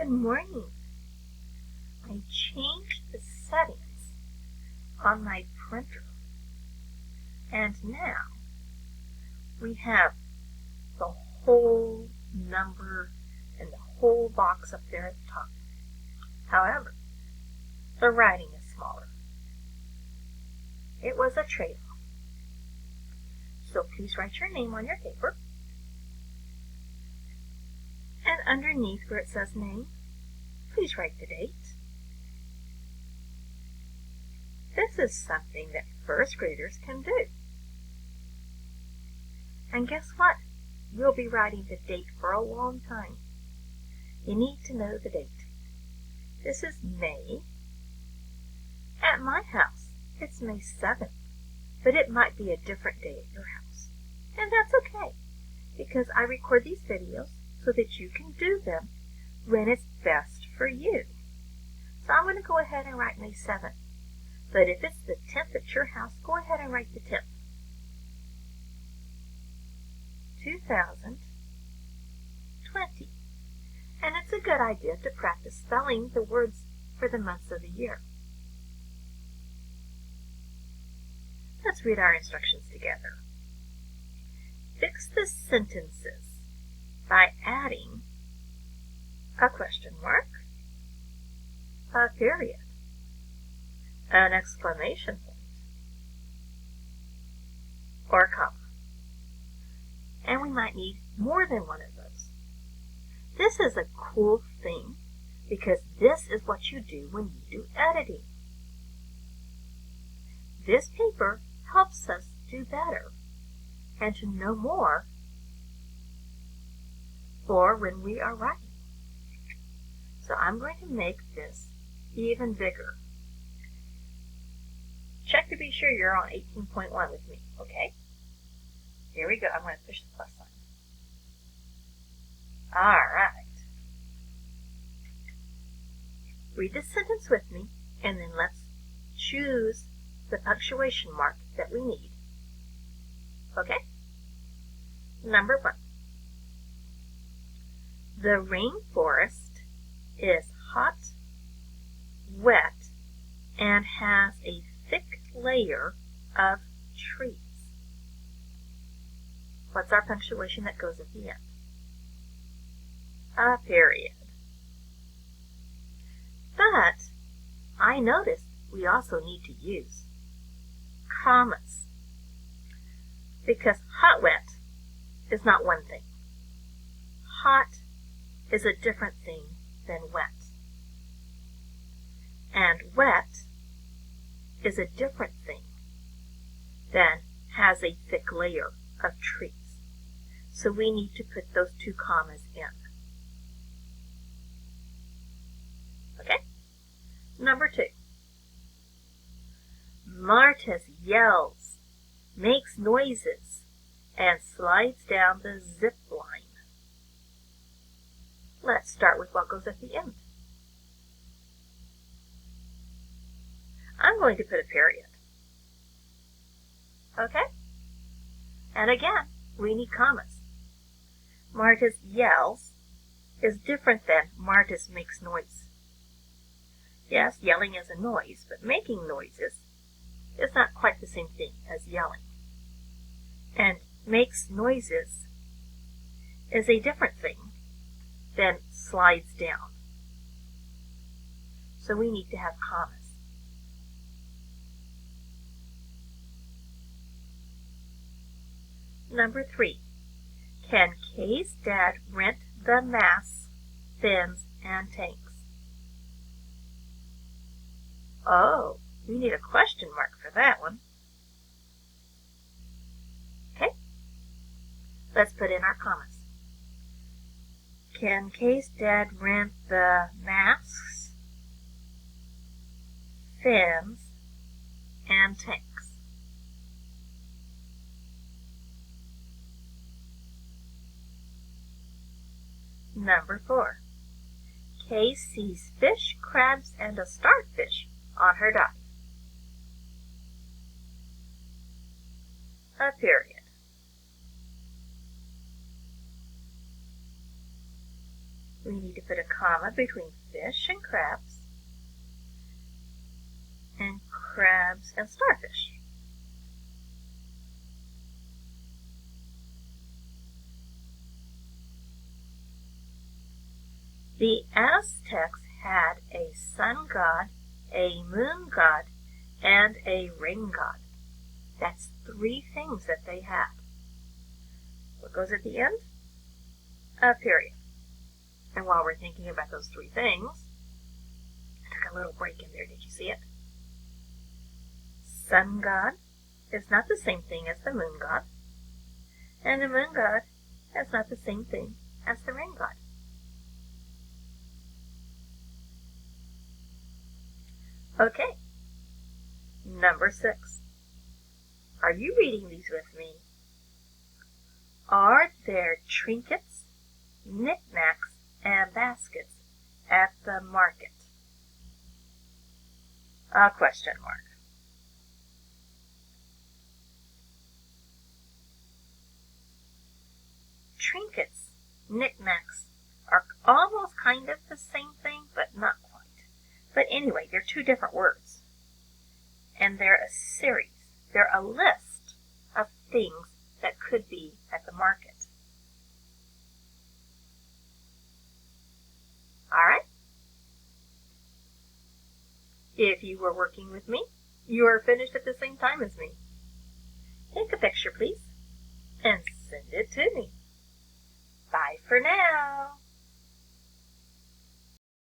Good morning. I changed the settings on my printer, and now we have the whole number and the whole box up there at the top. However, the writing is smaller. It was a trade-off. So please write your name on your paper. And underneath where it says name, please write the date. This is something that first graders can do. And guess what? You'll be writing the date for a long time. You need to know the date. This is May. At my house, it's May 7th, but it might be a different day at your house. And that's okay, because I record these videos so that you can do them when it's best for you. So I'm going to go ahead and write May 7th. But if it's the 10th at your house, go ahead and write the 10th. 2020. And it's a good idea to practice spelling the words for the months of the year. Let's read our instructions together. Fix the sentences by adding a question mark, a period, an exclamation point, or a comma. And we might need more than one of those. This is a cool thing because this is what you do when you do editing. This paper helps us do better and to know more for when we are writing. So I'm going to make this even bigger. Check to be sure you're on 18.1 with me, okay? Here we go. I'm going to push the plus sign. All right. Read the sentence with me, and then let's choose the punctuation mark that we need. Okay? Number 1. The rainforest is hot, wet, and has a thick layer of trees. What's our punctuation that goes at the end? A period. But I noticed we also need to use commas, because hot, wet is not one thing. Hot is a different thing than wet. And wet is a different thing than has a thick layer of trees. So we need to put those two commas in. Okay? Number 2. Martis yells, makes noises, and slides down the zip line. Let's start with what goes at the end. I'm going to put a period. Okay? And again, we need commas. Martis yells is different than Martis makes noise. Yes, yelling is a noise, but making noises is not quite the same thing as yelling. And makes noises is a different thing than slides down. So we need to have commas. Number 3. Can Kay's dad rent the masks, fins, and tanks? Oh, we need a question mark for that one. Okay, let's put in our commas. Can Kay's dad rent the masks, fins, and tanks? Number 4. Kay sees fish, crabs, and a starfish on her dive. A period. We need to put a comma between fish and crabs and starfish. The Aztecs had a sun god, a moon god, and a rain god. That's 3 things that they had. What goes at the end? A period. And while we're thinking about those 3 things, I took a little break in there. Did you see it? Sun god is not the same thing as the moon god. And the moon god is not the same thing as the rain god. Okay, number 6. Are you reading these with me? Are there trinkets, knickknacks, and baskets at the market? A question mark. Trinkets, knickknacks are almost kind of the same thing, but not quite. But anyway, they're 2 different words. And they're a series. They're a list of things that could be at the market. All right? If you were working with me, you are finished at the same time as me. Take a picture, please, and send it to me. Bye for now.